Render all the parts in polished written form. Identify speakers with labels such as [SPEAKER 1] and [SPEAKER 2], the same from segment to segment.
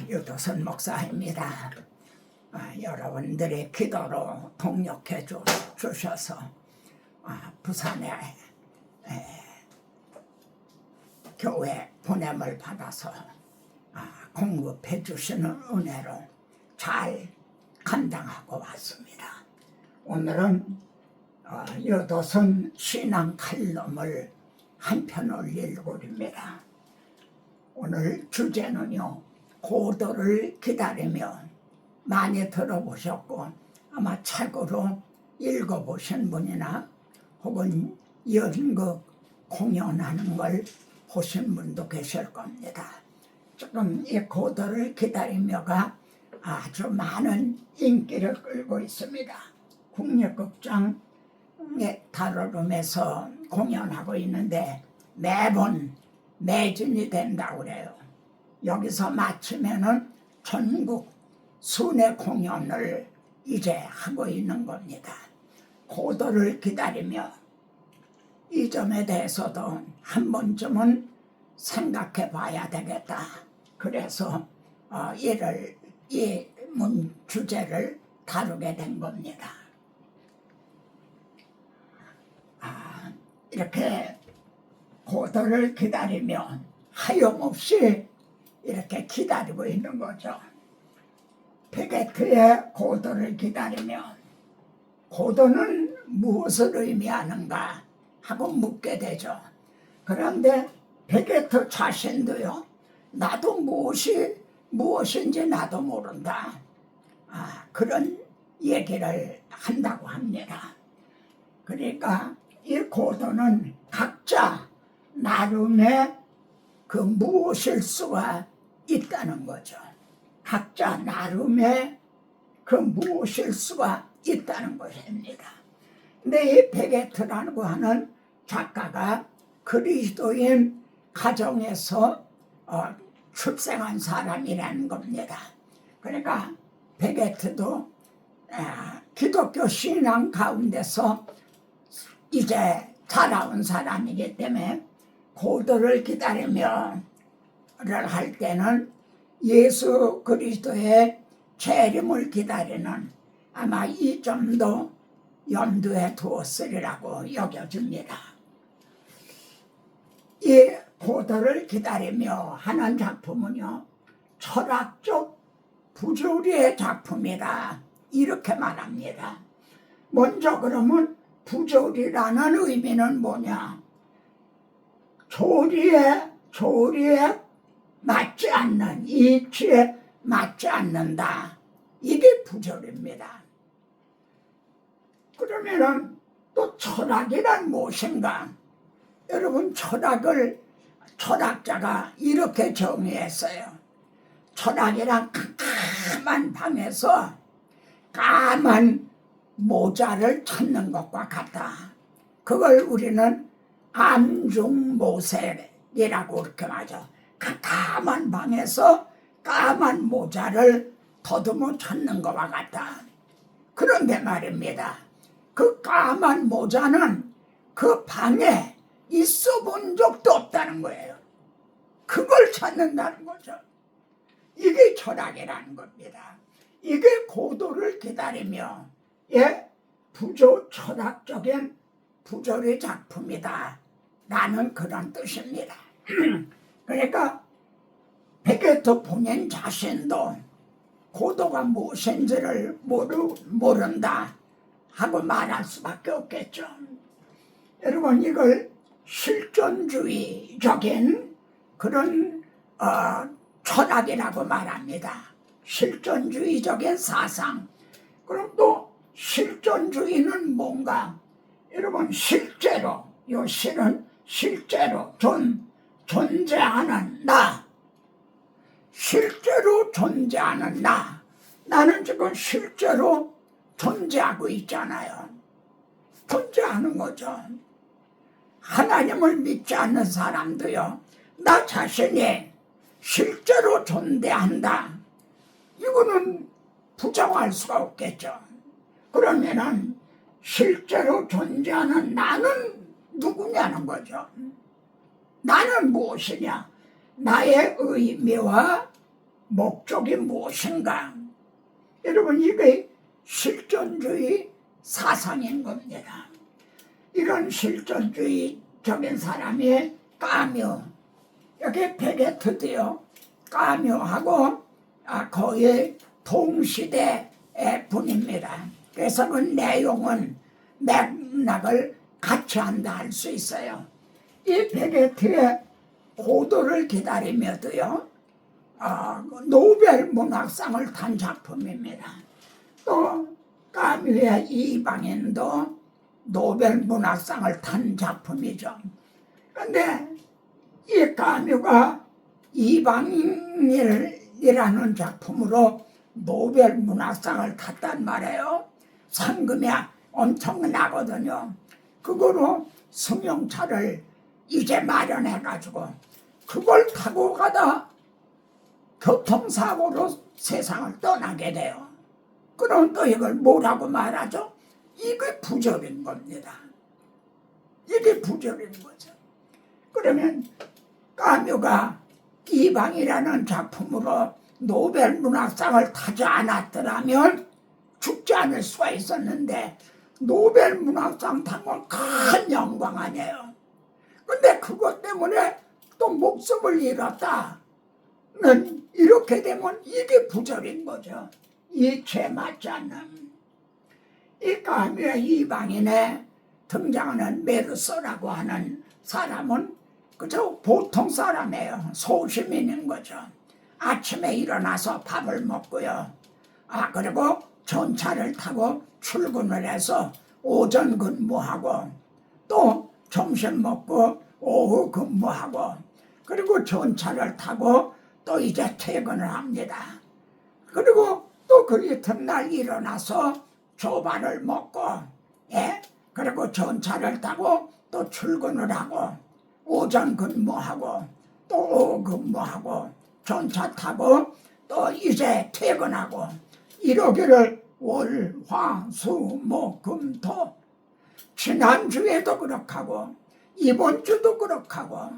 [SPEAKER 1] 유도선 목사입니다. 여러분들의 기도로 동력해 주셔서 부산에 교회 보냄을 받아서 공급해 주시는 은혜로 잘 감당하고 왔습니다. 오늘은 유도선 신앙 칼럼을 한 편을 읽으립니다. 오늘 주제는요, 고도를 기다리며, 많이 들어보셨고 아마 책으로 읽어보신 분이나 혹은 연극 공연하는 걸 보신 분도 계실 겁니다. 지금 이 고도를 기다리며가 아주 많은 인기를 끌고 있습니다. 국립극장의 다루름에서 공연하고 있는데 매번 매진이 된다고 그래요. 여기서 마치면은 전국 순회 공연을 이제 하고 있는 겁니다. 고도를 기다리며 이 점에 대해서도 한 번쯤은 생각해 봐야 되겠다. 그래서 이 주제를 다루게 된 겁니다. 이렇게 고도를 기다리며 하염없이 이렇게 기다리고 있는 거죠. 베게트의 고도를 기다리며, 고도는 무엇을 의미하는가 하고 묻게 되죠. 그런데 베게트 자신도요, 나도 무엇인지 나도 모른다, 그런 얘기를 한다고 합니다. 그러니까 이 고도는 각자 나름의 그 무엇일 수가 있다는 거죠. 각자 나름의 그 무엇일 수가 있다는 것입니다. 근데 이 베게트라고 하는 작가가 그리스도인 가정에서 출생한 사람이라는 겁니다. 그러니까 베게트도 기독교 신앙 가운데서 이제 자라온 사람이기 때문에 고도를 기다리며를 할 때는 예수 그리스도의 재림을 기다리는 아마 이 점도 염두에 두었으리라고 여겨집니다. 이 고도를 기다리며 하는 작품은요, 철학적 부조리의 작품이다, 이렇게 말합니다. 먼저 그러면 부조리라는 의미는 뭐냐? 조리에 맞지 않는, 이치에 맞지 않는다, 이게 부조리입니다. 그러면은 또 철학이란 무엇인가? 여러분, 철학자가 이렇게 정의했어요. 철학이란 캄캄한 방에서 까만 모자를 찾는 것과 같다. 그걸 우리는 암중모색이라고 그렇게 하죠. 캄캄한 방에서 까만 모자를 더듬어 찾는 것과 같다. 그런데 말입니다, 그 까만 모자는 그 방에 있어 본 적도 없다는 거예요. 그걸 찾는다는 거죠. 이게 철학이라는 겁니다. 이게 고도를 기다리며 철학적인 부조리 작품이다 라는 그런 뜻입니다. 그러니까 베게트 본인 자신도 고도가 무엇인지를 모른다 하고 말할 수밖에 없겠죠. 여러분, 이걸 실존주의적인 그런 철학이라고 말합니다. 실존주의적인 사상. 그럼 또 실존주의는 뭔가? 여러분, 실제로, 요 실은 실제로 존재하는 나, 실제로 존재하는 나. 나는 지금 실제로 존재하고 있잖아요. 존재하는 거죠. 하나님을 믿지 않는 사람도요, 나 자신이 실제로 존재한다, 이거는 부정할 수가 없겠죠. 그러면은 실제로 존재하는 나는 누구냐는 거죠. 나는 무엇이냐? 나의 의미와 목적이 무엇인가? 여러분, 이게 실존주의 사상인 겁니다. 이런 실존주의적인 사람이 까뮤, 여기 베게트도요, 까뮤하고 거의 동시대의 분입니다. 그래서 그 내용은 맥락을 같이 한다 할 수 있어요. 이 베게트의 고도를 기다리며도요, 노벨 문학상을 탄 작품입니다. 또 까뮤의 이방인도 노벨 문학상을 탄 작품이죠. 그런데 이 까뮤가 이방인이라는 작품으로 노벨 문학상을 탔단 말이에요. 상금이 엄청나거든요. 그거로 승용차를 이제 마련해가지고 그걸 타고 가다 교통사고로 세상을 떠나게 돼요. 그럼 또 이걸 뭐라고 말하죠? 이게 부적인 겁니다. 이게 부적인 거죠. 그러면 까뮤가 이방이라는 작품으로 노벨 문학상을 타지 않았더라면 죽지 않을 수가 있었는데 노벨 문학상 탄 건 큰 영광 아니에요. 근데 그것 때문에 또 목숨을 잃었다. 이렇게 되면 이게 부적인 거죠. 이 죄 맞지 않는. 이 까뮤의 이방인에 등장하는 메르소라고 하는 사람은 그저 보통 사람이에요. 소시민인 거죠. 아침에 일어나서 밥을 먹고요. 그리고 전차를 타고 출근을 해서 오전 근무하고 또 점심 먹고 오후 근무하고 그리고 전차를 타고 또 이제 퇴근을 합니다. 그리고 또 그 이튿날 일어나서 조반을 먹고, 그리고 전차를 타고 또 출근을 하고 오전 근무하고 또 오후 근무하고 전차 타고 또 이제 퇴근하고 이러기를 월, 화, 수, 목, 금, 토. 지난주에도 그렇게 하고 이번 주도 그렇게 하고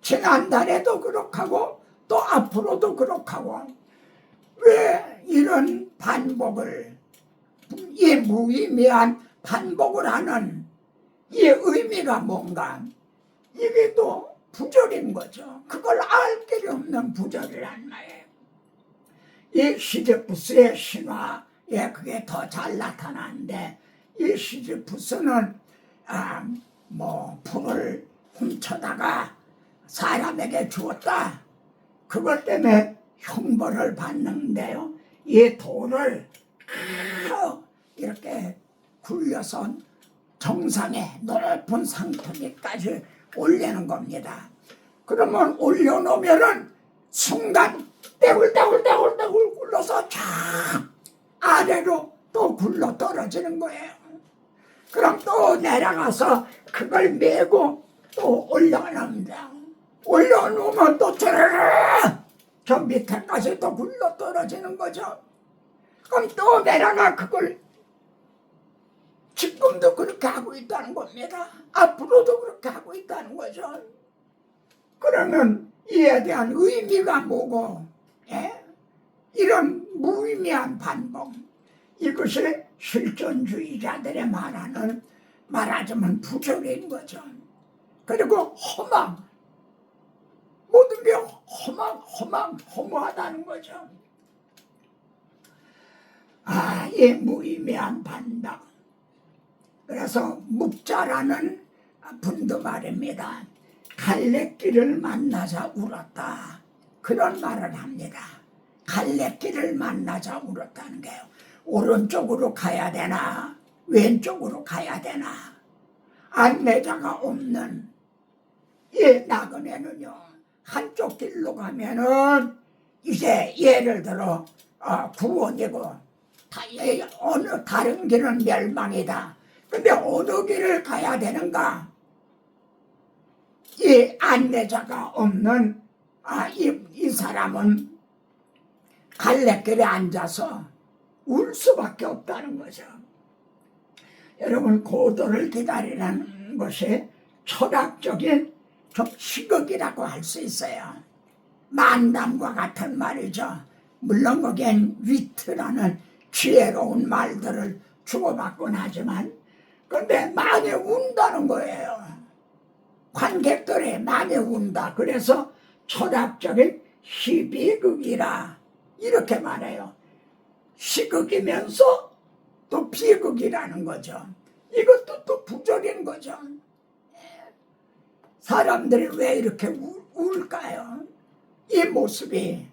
[SPEAKER 1] 지난달에도 그렇게 하고 또 앞으로도 그렇게 하고. 왜 이런 반복을, 이 무의미한 반복을 하는 이 의미가 뭔가? 이게 또 부적인 거죠. 그걸 알 길이 없는 부적이란 말이에요. 이 시지푸스의 신화에 그게 더 잘 나타나는데, 이 시지푸스는 풀을 훔쳐다가 사람에게 주었다. 그것 때문에 형벌을 받는데요. 이 돌을 이렇게 굴려서 정상에 높은 상토리까지 올리는 겁니다. 그러면 올려놓으면은 순간 떼굴떼굴떼굴떼굴 굴러서 쫙 아래로 또 굴러 떨어지는 거예요. 그럼 또 내려가서 그걸 메고 또 올려놓습니다. 올려놓으면 또 저 밑에까지 또 굴러 떨어지는 거죠. 그럼 또 내려가 그걸 지금도 그렇게 하고 있다는 겁니다. 앞으로도 그렇게 하고 있다는 거죠. 그러면 이에 대한 의미가 뭐고, 이런 무의미한 반복, 이것이 실존주의자들의 말하자면 부적인 거죠. 그리고 허망, 모든 게 허무하다는 거죠. 이 무의미한 반복. 그래서 묵자라는 분도 말입니다. 갈래길을 만나자 울었다. 그런 말을 합니다. 갈래길을 만나자 울었다는 게요. 오른쪽으로 가야 되나 왼쪽으로 가야 되나 안내자가 없는 이 나그네는요, 한쪽 길로 가면은 이제 예를 들어 구원이고 어느 다른 길은 멸망이다. 근데 어느 길을 가야 되는가? 이 안내자가 없는 이 사람은 갈래길에 앉아서 울 수밖에 없다는 거죠. 여러분, 고도를 기다리는 것이 철학적인 좀 희극이라고 할 수 있어요. 만담과 같은 말이죠. 물론 거기엔 위트라는 지혜로운 말들을 주고받곤 하지만 근데 많이 운다는 거예요. 관객들이 많이 운다. 그래서 철학적인 희비극이라 이렇게 말해요. 시극이면서 또 비극이라는 거죠. 이것도 또 부조리인 거죠. 사람들이 왜 이렇게 울까요? 이 모습이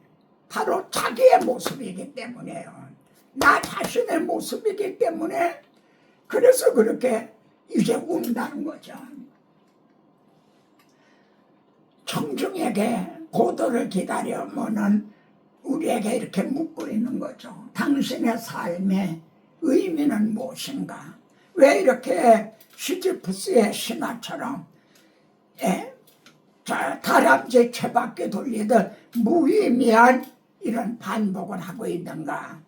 [SPEAKER 1] 바로 자기의 모습이기 때문에요. 나 자신의 모습이기 때문에 그래서 그렇게 이제 운다는 거죠. 청중에게 고도를 기다려면은 우리에게 이렇게 묻고 있는 거죠. 당신의 삶의 의미는 무엇인가? 왜 이렇게 시지프스의 신화처럼 다람쥐 쇠바퀴 돌리듯 무의미한 이런 반복을 하고 있는가?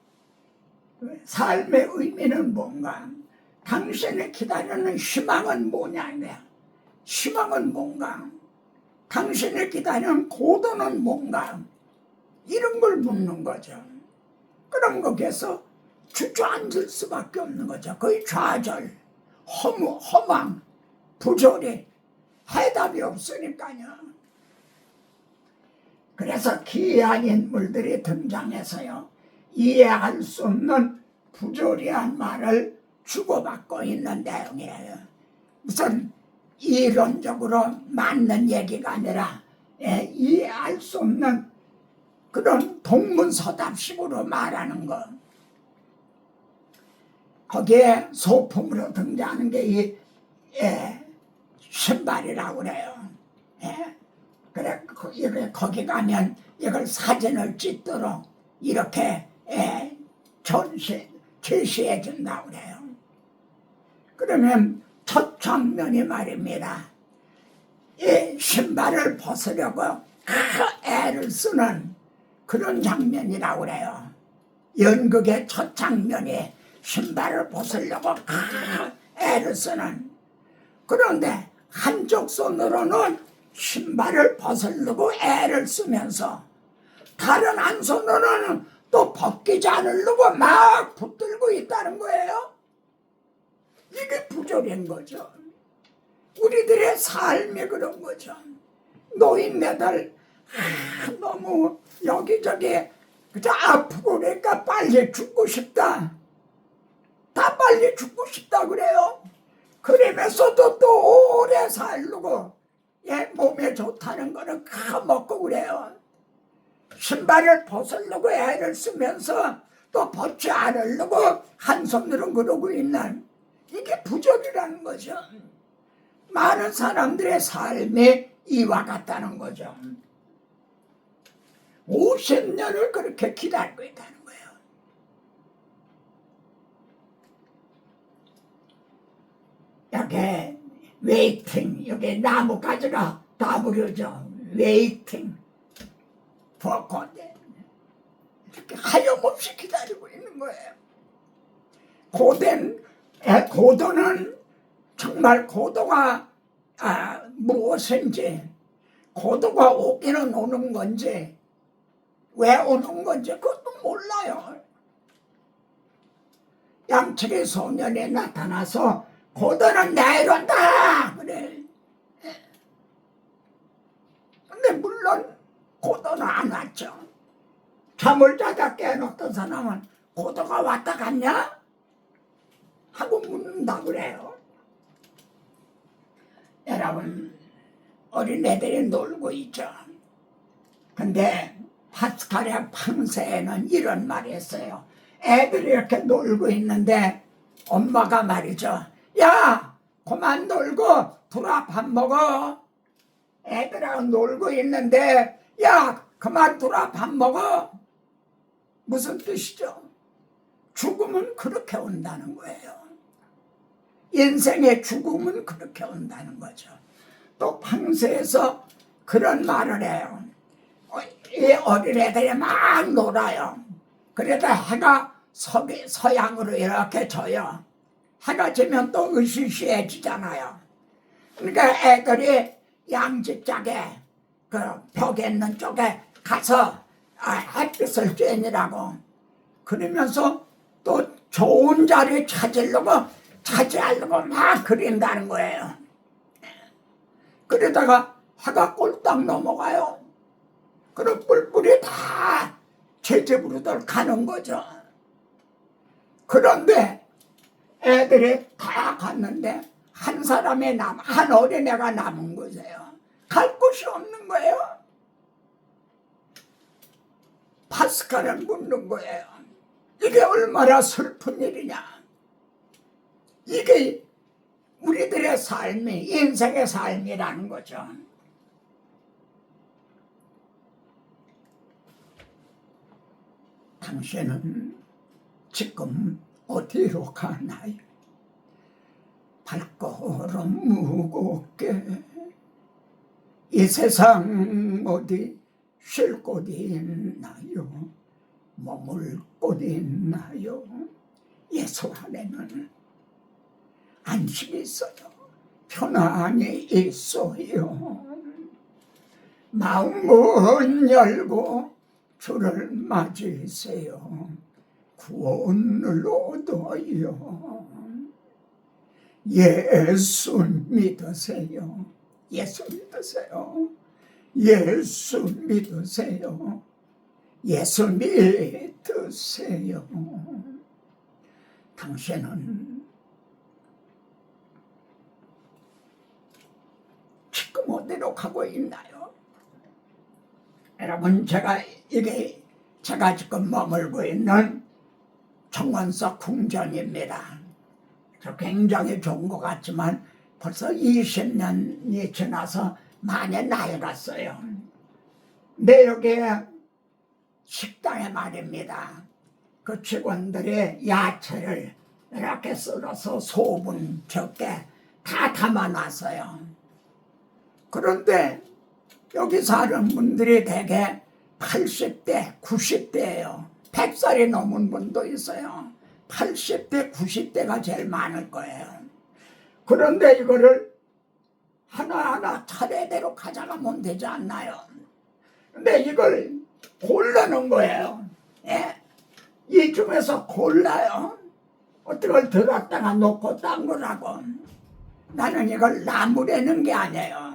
[SPEAKER 1] 삶의 의미는 뭔가? 당신이 기다리는 희망은 뭐냐? 희망은 뭔가? 당신이 기다리는 고도는 뭔가? 이런 걸 묻는 거죠. 그럼 거기에서 주저앉을 수밖에 없는 거죠. 거의 좌절, 허망, 부조리, 해답이 없으니까요. 그래서 기이한 인물들이 등장해서요. 이해할 수 없는 부조리한 말을 주고받고 있는 내용이에요. 무슨 이론적으로 맞는 얘기가 아니라 이해할 수 없는 그런 동문서답식으로 말하는 거. 거기에 소품으로 등장하는 게 이 신발이라고 그래요. 그래 거기 가면 이걸 사진을 찍도록 이렇게 제시해 준다고 그래요. 그러면 첫 장면이 말입니다. 이 신발을 벗으려고 애를 쓰는 그런 장면이라고 그래요. 연극의 첫 장면이 신발을 벗으려고 애를 쓰는. 그런데 한쪽 손으로는 신발을 벗으려고 애를 쓰면서 다른 한 손으로는 또 벗기지 않으려고 막 붙들고 있다는 거예요. 이게 부조리인 거죠. 우리들의 삶이 그런 거죠. 노인네들 너무 여기저기 그저 아프고 그러니까 빨리 죽고 싶다. 다 빨리 죽고 싶다 그래요. 그러면서도 또 오래 살려고 몸에 좋다는 거는 먹고 그래요. 신발을 벗으려고 애를 쓰면서 또 벗지 않으려고 한 손으로 그러고 있는 이게 부조리라는 거죠. 많은 사람들의 삶이 이와 같다는 거죠. 50년을 그렇게 기다리고 있다는 거예요. 여기 웨이팅, 여기 나뭇가지가 다 부르죠. 웨이팅 for God. 이렇게 하염없이 기다리고 있는 거예요. 고도는 정말 고도가 무엇인지, 고도가 오기는 오는 건지, 왜 오는 건지 그것도 몰라요. 양측의 소년이 나타나서 고도는 내려온다 그래. 근데 물론 고도는 안 왔죠. 잠을 자다 깨어났던 사람은 고도가 왔다 갔냐? 하고 묻는다 그래요. 여러분, 어린애들이 놀고 있죠. 근데 파스칼의 팡세에는 이런 말이 있어요. 애들이 이렇게 놀고 있는데 엄마가 말이죠. 야, 그만 놀고 들어와 밥 먹어. 애들하고 놀고 있는데 야, 그만 들어와 밥 먹어. 무슨 뜻이죠? 죽음은 그렇게 온다는 거예요. 인생의 죽음은 그렇게 온다는 거죠. 또 팡세에서 그런 말을 해요. 이 어린애들이 막 놀아요. 그러다 해가 서양으로 이렇게 져요. 해가 지면 또 으시시해지잖아요. 그러니까 애들이 양지짝에 그 벽에 있는 쪽에 가서 햇빛을 쬐느라고 그러면서 또 좋은 자리 차지하려고 막 그린다는 거예요. 그러다가 해가 꼴딱 넘어가요. 그럼 뿔뿔이 다 제 집으로들 가는 거죠. 그런데 애들이 다 갔는데 한 어린애가 남은 거예요. 갈 곳이 없는 거예요. 파스칼은 묻는 거예요. 이게 얼마나 슬픈 일이냐. 이게 우리들의 삶이, 인생의 삶이라는 거죠. 당신은 지금 어디로 가나요? 발걸음 무겁게 이 세상 어디 쉴 곳이 있나요? 머물 곳이 있나요? 예수 안에는 안식이 있어요. 편안히 있어요. 마음은 열고 주를 맞이하세요. 구원을 얻어요. 예수 믿으세요. 예수 믿으세요. 예수 믿으세요. 예수 믿으세요. 당신은 지금 어디로 가고 있나요? 여러분, 제가 지금 머물고 있는 정원석 궁전입니다. 저 굉장히 좋은 것 같지만 벌써 20년이 지나서 많이 낡았어요. 근데 여기에 식당에 말입니다. 그 직원들이 야채를 이렇게 썰어서 소분 적게 다 담아놨어요. 그런데 여기 사는 분들이 대개 80대, 90대예요. 100살이 넘은 분도 있어요. 80대, 90대가 제일 많을 거예요. 그런데 이거를 하나하나 차례대로 가져가면 되지 않나요? 근데 이걸 고르는 거예요. 예? 이 중에서 골라요. 어떻게 들었다가 놓고 딴 거라고. 나는 이걸 나무라는 게 아니에요.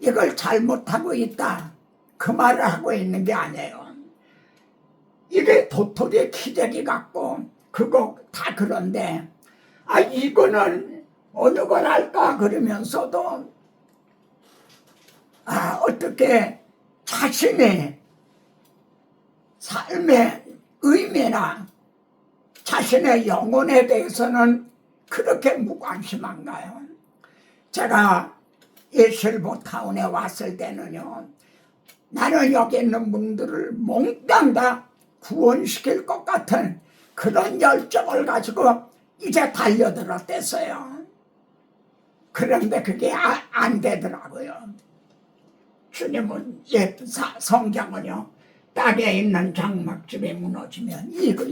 [SPEAKER 1] 이걸 잘못하고 있다, 그 말을 하고 있는 게 아니에요. 이게 도토리 키재기 같고 그거 다 그런데 이거는 어느 걸 할까 그러면서도 어떻게 자신의 삶의 의미나 자신의 영혼에 대해서는 그렇게 무관심한가요? 제가 이 실버타운에 왔을 때는요, 나는 여기 있는 분들을 몽땅 다 구원시킬 것 같은 그런 열정을 가지고 이제 달려들었댔어요. 그런데 그게 안 되더라고요. 주님은 성경은요, 땅에 있는 장막집이 무너지면 이거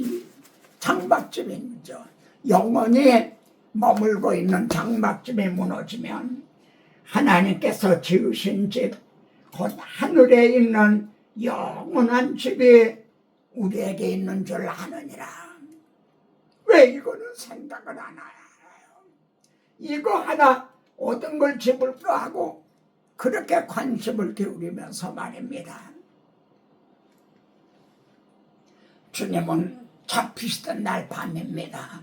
[SPEAKER 1] 장막집이죠. 영원히 머물고 있는 장막집이 무너지면 하나님께서 지으신 집, 곧 하늘에 있는 영원한 집이 우리에게 있는 줄 아느니라. 왜 이거는 생각을 안 해요? 이거 하나 얻은 걸 집을까 하고 그렇게 관심을 기울이면서 말입니다. 주님은 잡히시던 날 밤입니다.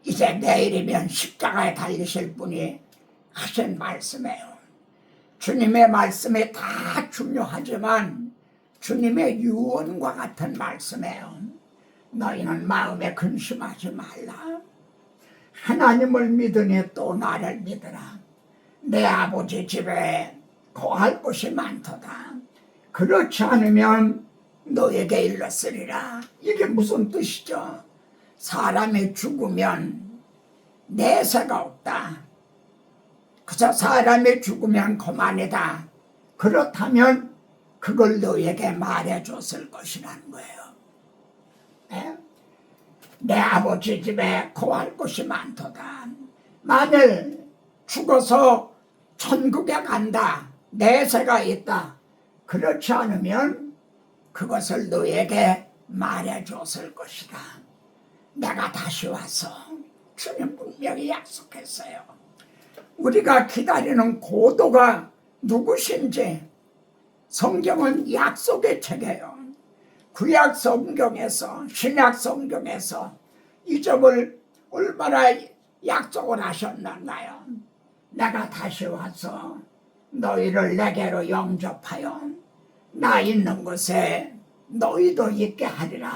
[SPEAKER 1] 이제 내일이면 십자가에 달리실 분이 하신 말씀이에요. 주님의 말씀이 다 중요하지만 주님의 유언과 같은 말씀이에요. 너희는 마음에 근심하지 말라. 하나님을 믿으니 또 나를 믿으라. 내 아버지 집에 거할 곳이 많도다. 그렇지 않으면 너에게 일렀으리라. 이게 무슨 뜻이죠? 사람이 죽으면 내세가 없다. 그저 사람이 죽으면 그만이다. 그렇다면 그걸 너에게 말해줬을 것이라는 거예요. 네? 내 아버지 집에 거할 곳이 많도다. 만일 죽어서 천국에 간다, 내세가 있다. 그렇지 않으면 그것을 너에게 말해줬을 것이다. 내가 다시 와서 주님 분명히 약속했어요. 우리가 기다리는 고도가 누구신지 성경은 약속의 책이에요. 구약 성경에서 신약 성경에서 이 점을 얼마나 약속을 하셨나요? 내가 다시 와서 너희를 내게로 영접하여 나 있는 곳에 너희도 있게 하리라.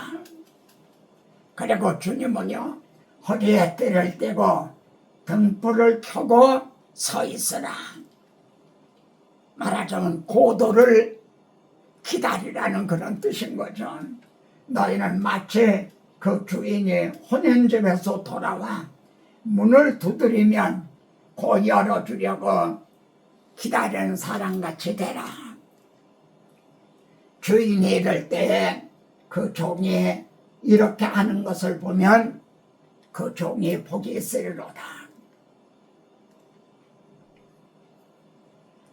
[SPEAKER 1] 그리고 주님은요, 허리에 띠를 띠고 등불을 켜고 서 있으라. 말하자면 고도를 기다리라는 그런 뜻인 거죠. 너희는 마치 그 주인이 혼인집에서 돌아와 문을 두드리면 곧 열어주려고 기다리는 사람같이 되라. 주인이 이럴 때에 그 종이 이렇게 하는 것을 보면 그 종이 복이 있으리로다.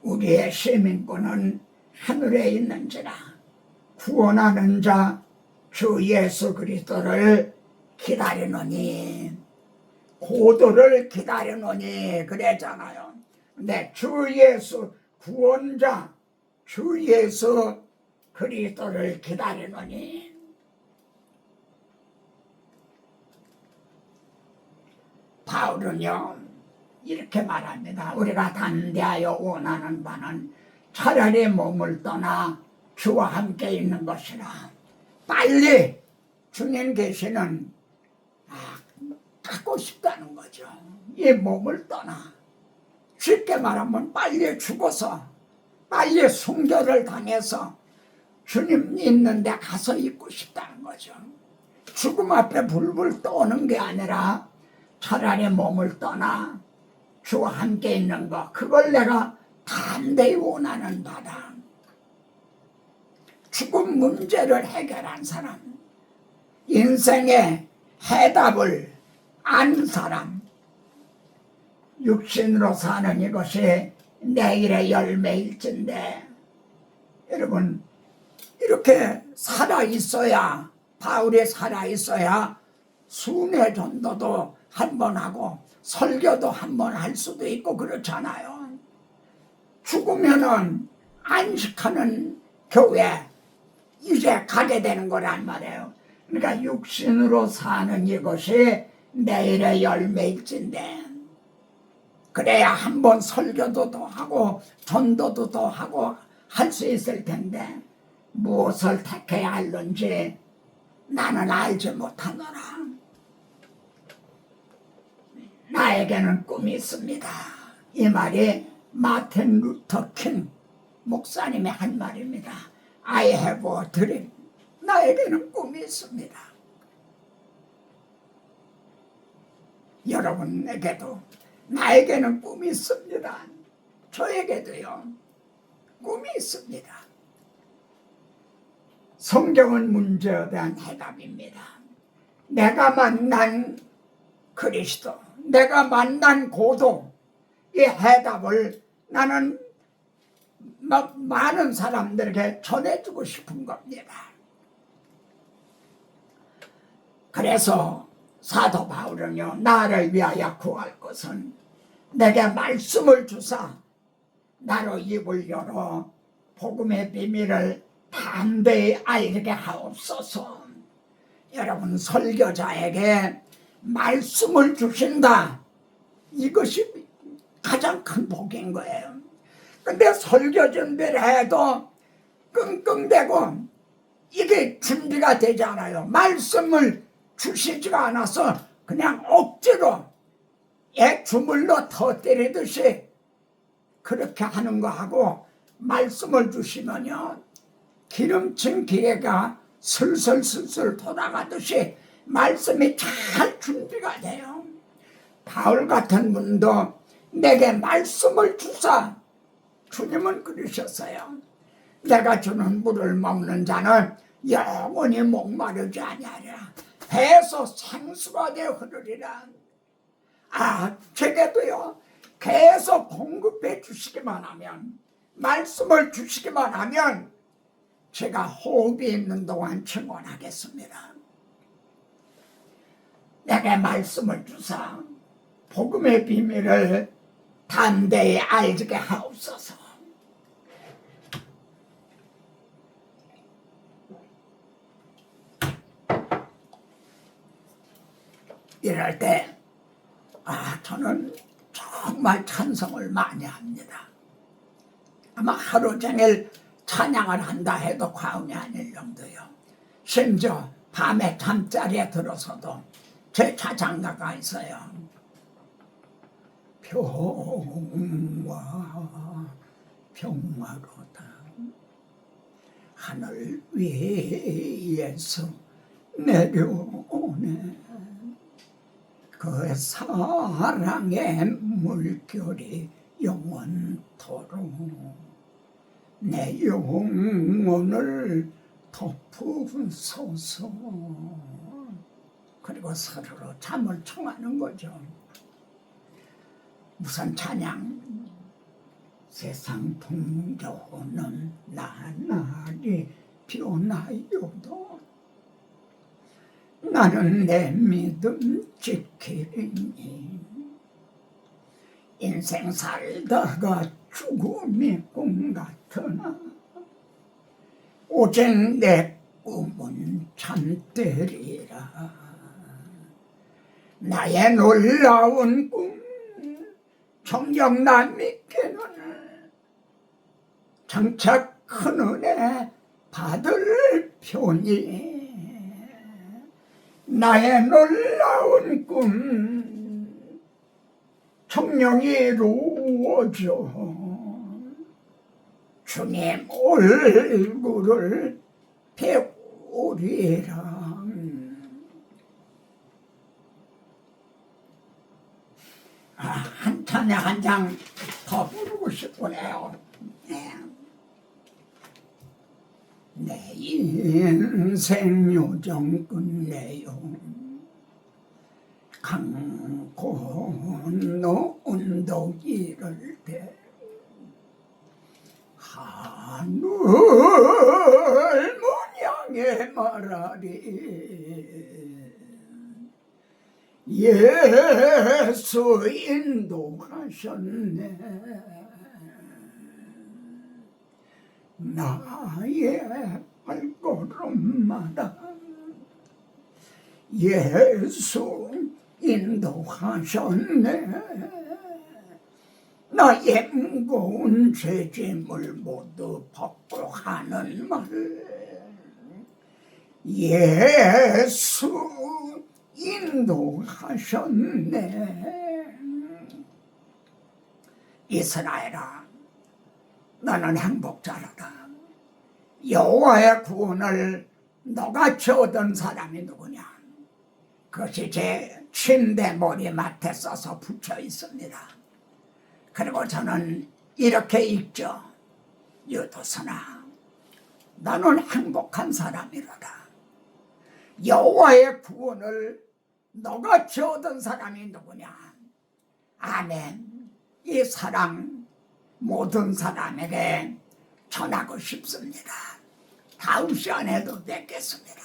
[SPEAKER 1] 우리의 시민권은 하늘에 있는지라 구원하는 자 주 예수 그리스도를 기다리노니, 고도를 기다리노니 그랬잖아요. 근데 주 예수 구원자 주 예수 그리스도를 기다리노니, 바울은요 이렇게 말합니다. 우리가 담대하여 원하는 바는 차라리 몸을 떠나 주와 함께 있는 것이라. 빨리 주님 계시는 갖고 싶다는 거죠. 이 몸을 떠나, 쉽게 말하면 빨리 죽어서 빨리 순교를 당해서 주님 있는 데 가서 있고 싶다는 거죠. 죽음 앞에 불불 떠오는 게 아니라 차라리 몸을 떠나 주와 함께 있는 것, 그걸 내가 담대히 원하는 바다. 죽음 문제를 해결한 사람, 인생의 해답을 안 사람, 육신으로 사는 이것이 내일의 열매일진데, 여러분 이렇게 살아있어야, 바울이 살아있어야 순회 전도도 한 번 하고 설교도 한 번 할 수도 있고 그렇잖아요. 죽으면은 안식하는 교회 이제 가게 되는 거란 말이에요. 그러니까 육신으로 사는 이것이 내일의 열매일진데, 그래야 한 번 설교도 더 하고 전도도 더 하고 할 수 있을 텐데 무엇을 택해야 할는지 나는 알지 못하노라. 나에게는 꿈이 있습니다. 이 말이 마틴 루터 킹 목사님의 한 말입니다. I have a dream. 나에게는 꿈이 있습니다. 여러분에게도 나에게는 꿈이 있습니다. 저에게도요 꿈이 있습니다. 성경은 문제에 대한 해답입니다. 내가 만난 그리스도, 내가 만난 고도, 이 해답을 나는 많은 사람들에게 전해주고 싶은 겁니다. 그래서 사도 바울은요, 나를 위하여 구할 것은 내게 말씀을 주사 나로 입을 열어 복음의 비밀을 담대히 알게 하옵소서. 여러분, 설교자에게 말씀을 주신다, 이것이 가장 큰 복인 거예요. 근데 설교 준비를 해도 끙끙대고 이게 준비가 되지 않아요. 말씀을 주시지가 않아서 그냥 억지로 주물러 터뜨리듯이 그렇게 하는 거하고, 말씀을 주시면요 기름진 기회가 슬슬슬슬 돌아가듯이 말씀이 잘 준비가 돼요. 바울 같은 분도 내게 말씀을 주사, 주님은 그러셨어요. 내가 주는 물을 먹는 자는 영원히 목마르지 아니하리라. 배에서 생수가 되어 흐르리라. 제게도요 계속 공급해 주시기만 하면, 말씀을 주시기만 하면 제가 호흡이 있는 동안 증언하겠습니다. 내게 말씀을 주사 복음의 비밀을 담대히 알게 하옵소서. 이럴 때 저는 정말 찬송을 많이 합니다. 아마 하루 종일 찬양을 한다 해도 과언이 아닐 정도요. 심지어 밤에 잠자리에 들어서도 제 자장가가 있어요. 평화로다 하늘 위에서 내려오네 그 사랑의 물결이 영원토록 내 영혼을 덮으소서. 그리고 서로 잠을 청하는 거죠. 무슨 찬양? 세상 풍조는 나날이 변하여도 나는 내 믿음 지키리니 인생 살다가 죽음이 꿈 같으나 오직 내 꿈은 참되리라. 나의 놀라운 꿈 정녕 나 믿기는 장차 큰 은혜 받을 편이 나의 놀라운 꿈 정녕 이루어져 주님 얼굴을 배우리라. 한 찬양 한 장 더 부르고 싶으네요. 내 인생 요정 끝내요 강 건너 언덕 이를 때 하늘 문양에 말하리 예수 인도하셨네 나의 발걸음마다 예수 인도하셨네 나의 무거운 죄짐을 모두 벗고 하는 말 예수 인도하셨네. 이스라엘아 너는 행복자라다. 여호와의 구원을 너같이 얻은 사람이 누구냐? 그것이 제 침대 머리맡에 써서 붙여 있습니다. 그리고 저는 이렇게 읽죠. 유도선아 너는 행복한 사람이로다. 여호와의 구원을 너같이 얻은 사람이 누구냐? 아멘. 이 사랑 모든 사람에게 전하고 싶습니다. 다음 시간에도 뵙겠습니다.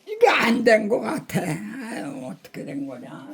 [SPEAKER 1] 이게 안 된 것 같아. 아유, 어떻게 된 거냐?